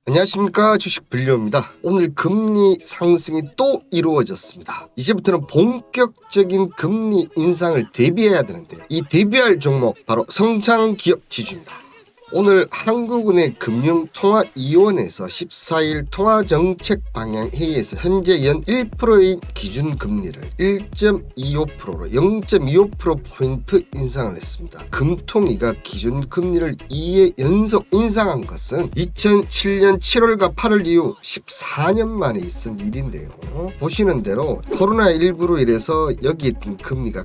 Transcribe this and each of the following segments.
안녕하십니까, 주식불료입니다. 오늘 금리 상승이 또 이루어졌습니다. 이제부터는 본격적인 금리 인상을 대비해야 되는데, 이 대비할 종목 바로 성장기업 지주입니다. 오늘 한국은행 금융통화위원회에서 14일 통화정책 방향 회의에서 현재 연 1%인 기준금리를 1.25%로 0.25%포인트 인상을 했습니다. 금통위가 기준금리를 2회 연속 인상한 것은 2007년 7월과 8월 이후 14년 만에 있은 일인데요. 보시는 대로 코로나19로 인해서 여기 있던 금리가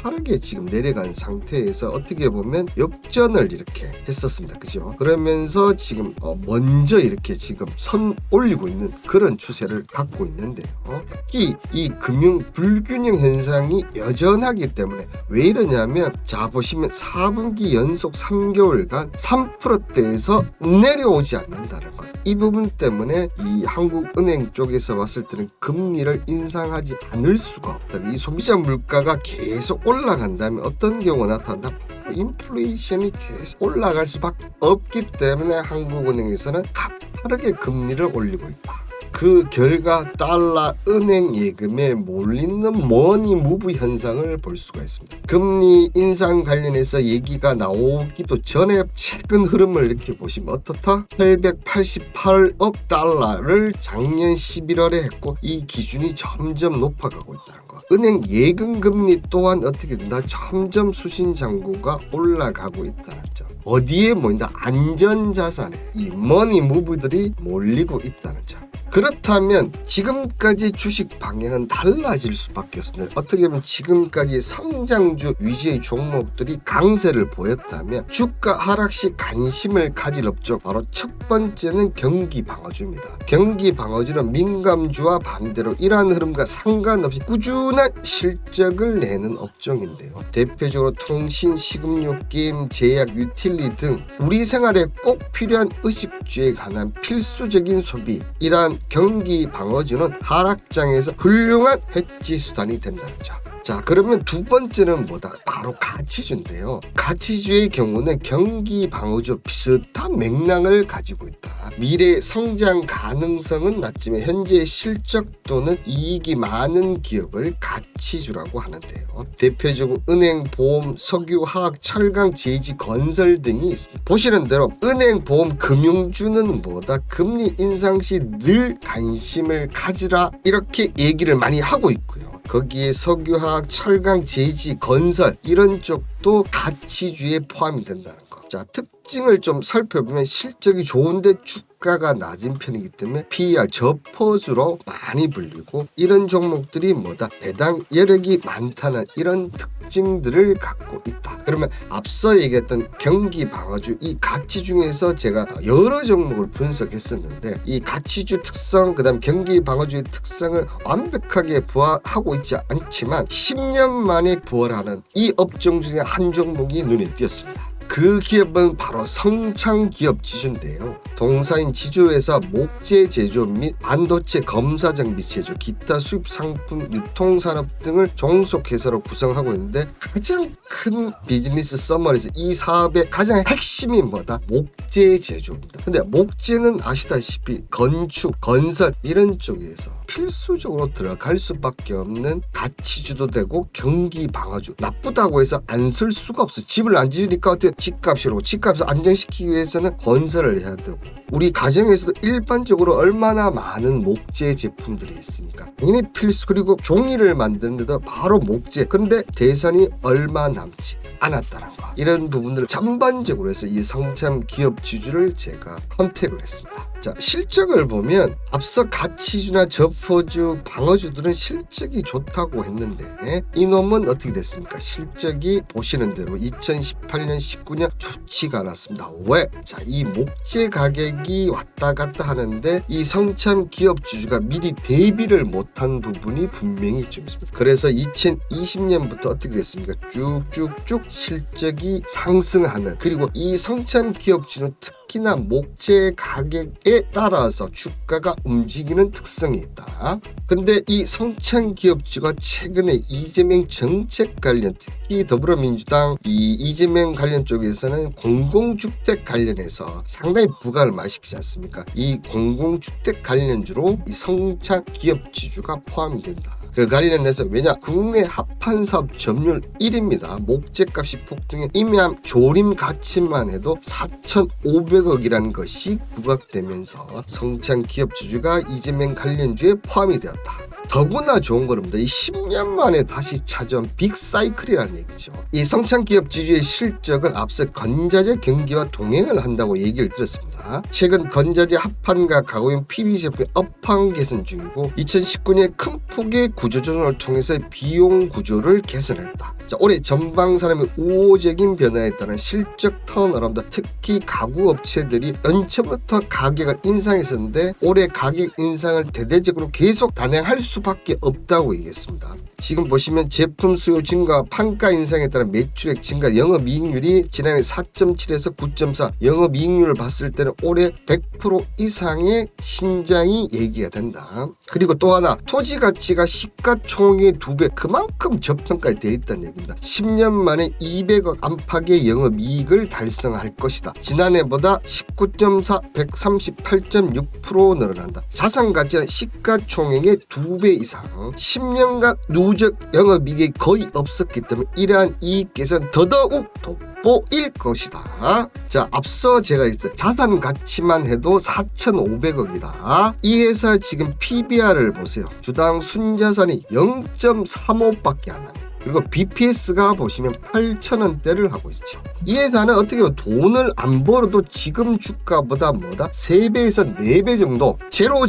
빠르게 지금 내려간 상태에서 어떻게 보면 역전을 이렇게 했었습니다. 그죠? 그러면서 지금 먼저 이렇게 지금 선 올리고 있는 그런 추세를 갖고 있는데요. 특히 이 금융 불균형 현상이 여전하기 때문에 왜 이러냐면, 자 보시면 4분기 연속 3개월간 3%대에서 내려오지 않는다는 것. 이 부분 때문에 이 한국은행 쪽에서 봤을 때는 금리를 인상하지 않을 수가 없다. 이 소비자 물가가 계속 올라간다면 어떤 경우가 나타난다? 인플레이션이 계속 올라갈 수밖에 없기 때문에 한국은행에서는 가파르게 금리를 올리고 있다. 그 결과 달러 은행 예금에 몰리는 머니 무브 현상을 볼 수가 있습니다. 금리 인상 관련해서 얘기가 나오기도 전에 최근 흐름을 이렇게 보시면 어떻다? 888억 달러를 작년 11월에 했고, 이 기준이 점점 높아가고 있다는 거. 은행 예금 금리 또한 어떻게 된다? 점점 수신 잔고가 올라가고 있다는 점. 어디에 모인다? 안전자산에 이 머니 무브들이 몰리고 있다는 점. 그렇다면 지금까지 주식 방향은 달라질 수밖에 없습니다. 어떻게 보면 지금까지 성장주 위주의 종목들이 강세를 보였다면 주가 하락 시 관심을 가질 업종, 바로 첫 번째는 경기 방어주입니다. 경기 방어주는 민감주와 반대로 이러한 흐름과 상관없이 꾸준한 실적을 내는 업종인데요. 대표적으로 통신, 식음료, 게임, 제약, 유틸리 등 우리 생활에 꼭 필요한 의식주에 관한 필수적인 소비, 이러한 경기 방어주는 하락장에서 훌륭한 해지 수단이 된다는 점. 자, 그러면 두 번째는 뭐다? 바로 가치주인데요. 가치주의 경우는 경기 방어주 비슷한 맥락을 가지고 있다. 미래 성장 가능성은 낮지만 현재 실적 또는 이익이 많은 기업을 가치주라고 하는데요. 대표적으로 은행, 보험, 석유, 화학, 철강, 제지, 건설 등이 있습니다. 보시는 대로 은행, 보험, 금융주는 뭐다? 금리 인상 시 늘 관심을 가지라, 이렇게 얘기를 많이 하고 있고요. 거기에 석유화학, 철강, 제지, 건설 이런 쪽도 가치주에 포함이 된다는 거. 자, 특징을 좀 살펴보면 실적이 좋은데 주가가 낮은 편이기 때문에 PER 저퍼주로 많이 불리고, 이런 종목들이 뭐다? 배당 여력이 많다는 이런 특징들을 갖고 있다. 그러면 앞서 얘기했던 경기 방어주, 이 가치 중에서 제가 여러 종목을 분석했었는데, 이 가치주 특성, 그 다음 경기 방어주의 특성을 완벽하게 부합하고 있지 않지만 10년 만에 부활하는 이 업종 중에 한 종목이 눈에 띄었습니다. 그 기업은 바로 성창기업 지주인데요. 동사인 지주회사 목재 제조 및 반도체 검사 장비 제조, 기타 수입 상품 유통산업 등을 종속회사로 구성하고 있는데, 가장 큰 비즈니스 서머리에서 이 사업의 가장 핵심이 뭐다? 목재 제조입니다. 근데 목재는 아시다시피 건축, 건설 이런 쪽에서 필수적으로 들어갈 수밖에 없는 가치주도 되고 경기 방어주. 나쁘다고 해서 안 쓸 수가 없어. 집을 안 지으니까 어떻게 집값이라고, 집값을 안정시키기 위해서는 건설을 해야 되고, 우리 가정에서도 일반적으로 얼마나 많은 목재 제품들이 있습니까? 당연히 필수. 그리고 종이를 만드는데도 바로 목재. 그런데 대선이 얼마 남지 않았다는 거. 이런 부분들을 전반적으로 해서 이 성참 기업 지주를 제가 컨택을 했습니다. 자, 실적을 보면 앞서 가치주나 저포주, 방어주들은 실적이 좋다고 했는데, 이놈은 어떻게 됐습니까? 실적이 보시는 대로 2018년, 19년 좋지가 않았습니다. 왜? 자, 이 목재 가격이 왔다 갔다 하는데 이 성참 기업 지주가 미리 대비를 못한 부분이 분명히 좀 있습니다. 그래서 2020년부터 어떻게 됐습니까? 쭉쭉쭉 실적이 상승하는, 그리고 이 성참 기업 지주는 특히나 목재 가격에 따라서 주가가 움직이는 특성이 있다. 근데 이 성찬기업주가 최근에 이재명 정책 관련, 특히 더불어민주당 이 이재명 관련 쪽에서는 공공주택 관련해서 상당히 부각을 많이 시키지 않습니까? 이 공공주택 관련주로 이 성찬기업주가 포함이 된다. 그 관련해서 왜냐? 국내 합판사업 점유율 1위입니다. 목재값이 폭등해 임야암 조림 가치만 해도 4,500억이라는 것이 부각되면서 성찬기업주가 이재명 관련주에 포함이 되었다. 더구나 좋은 겁니다. 이 10년 만에 다시 찾아온 빅사이클이라는 얘기죠. 이 성찬기업주의 실적은 앞서 건자재 경기와 동행을 한다고 얘기를 들었습니다. 최근 건자재 합판과 가공용 PB 제품의 업황 개선 중이고 2019년에 큰 폭의 구조조정을 통해서 비용 구조를 개선했다. 자, 올해 전방 산업의 우호적인 변화에 따른 실적 턴어라운드, 특히 가구 업체들이 연초부터 가격을 인상했었는데 올해 가격 인상을 대대적으로 계속 단행할 수밖에 없다고 얘기했습니다. 지금 보시면 제품 수요 증가, 판가 인상에 따른 매출액 증가, 영업이익률이 지난해 4.7에서 9.4, 영업이익률을 봤을 때는 올해 100% 이상의 신장이 얘기가 된다. 그리고 또 하나, 토지 가치가 시가총액의 2배, 그만큼 저평가가 되어 있다는 얘기입니다. 10년 만에 200억 안팎의 영업이익을 달성할 것이다. 지난해보다 19.4, 138.6% 늘어난다. 자산 가치는 시가총액의 2배 이상, 10년간 누적 영업이익이 거의 없었기 때문에 이러한 이익 개선 더더욱 돋보일 것이다. 자, 앞서 제가 했을 자산 가치만 해도 4,500억이다. 이 회사 지금 PBR을 보세요. 주당 순자산이 0.35밖에 안 합니다. 그리고 BPS가 보시면 8,000원대를 하고 있죠. 이 회사는 어떻게 보면 돈을 안 벌어도 지금 주가보다 3배에서 4배 정도 제로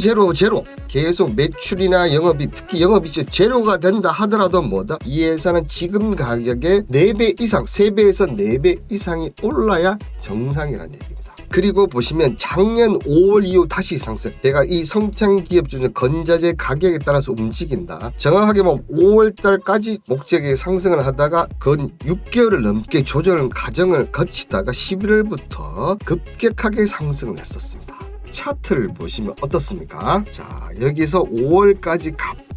계속 매출이나 영업이, 특히 영업이 제로가 된다 하더라도 이 회사는 지금 가격에 4배 이상, 3배에서 4배 이상이 올라야 정상이라는 얘기입니다. 그리고 보시면 작년 5월 이후 다시 상승. 제가 이 성찬기업주는 건자재 가격에 따라서 움직인다. 정확하게 보면 5월 달까지 목재가격이 상승을 하다가 건 6개월을 넘게 조정 과정을 거치다가 11월부터 급격하게 상승을 했었습니다. 차트를 보시면 어떻습니까? 자, 여기서 5월까지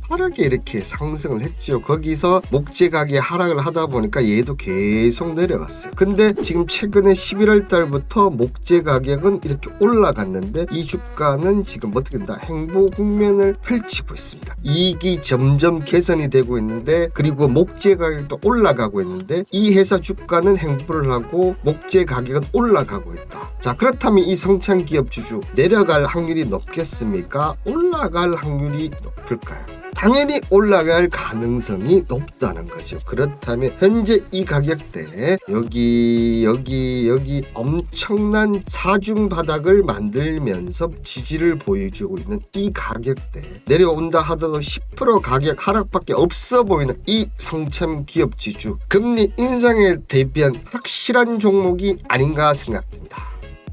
빠르게 이렇게 상승을 했죠. 거기서 목재 가격이 하락을 하다 보니까 얘도 계속 내려갔어요. 근데 지금 최근에 11월 달부터 목재 가격은 이렇게 올라갔는데 이 주가는 지금 어떻게 된다? 행보 국면을 펼치고 있습니다. 이익이 점점 개선이 되고 있는데, 그리고 목재 가격도 올라가고 있는데 이 회사 주가는 행보를 하고 목재 가격은 올라가고 있다. 자, 그렇다면 이 성찬기업주 내려갈 확률이 높겠습니까? 올라갈 확률이 높을까요? 당연히 올라갈 가능성이 높다는 거죠. 그렇다면 현재 이 가격대 여기 엄청난 사중 바닥을 만들면서 지지를 보여주고 있는 이 가격대, 내려온다 하더라도 10% 가격 하락밖에 없어 보이는 이 성찬기업주, 금리 인상에 대비한 확실한 종목이 아닌가 생각됩니다.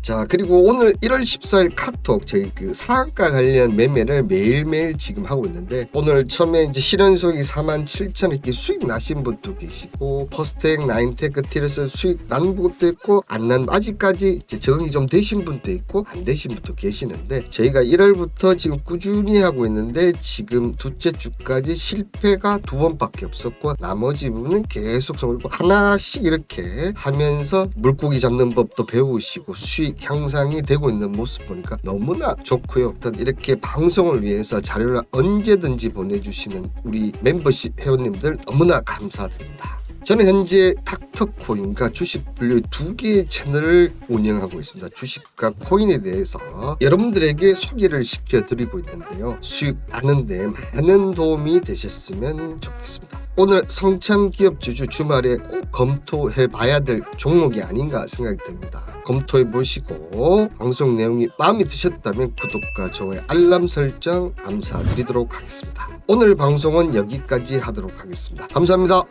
자, 그리고 오늘 1월 14일 카톡 저희 그 상한가 관련 매매를 매일매일 지금 하고 있는데, 오늘 처음에 이제 실현소액이 47,000원 이렇게 수익 나신 분도 계시고, 퍼스텍, 나인테크, 티레스 수익 난 분도 있고, 안 난, 아직까지 이제 적응이 좀 되신 분도 있고 안 되신 분도 계시는데, 저희가 1월부터 지금 꾸준히 하고 있는데 지금 둘째 주까지 실패가 2번밖에 없었고, 나머지 부분은 계속 성공을 하나씩 이렇게 하면서 물고기 잡는 법도 배우시고 수익 향상이 되고 있는 모습 보니까 너무나 좋고요. 일단 이렇게 방송을 위해서 자료를 언제든지 보내주시는 우리 멤버십 회원님들 너무나 감사드립니다. 저는 현재 닥터코인과 주식 분류 2개의 채널을 운영하고 있습니다. 주식과 코인에 대해서 여러분들에게 소개를 시켜드리고 있는데요. 수익 나는데 많은 도움이 되셨으면 좋겠습니다. 오늘 성찬기업주 주말에 꼭 검토해 봐야 될 종목이 아닌가 생각이 듭니다. 검토해 보시고 방송 내용이 마음에 드셨다면 구독과 좋아요, 알람 설정 감사드리도록 하겠습니다. 오늘 방송은 여기까지 하도록 하겠습니다. 감사합니다.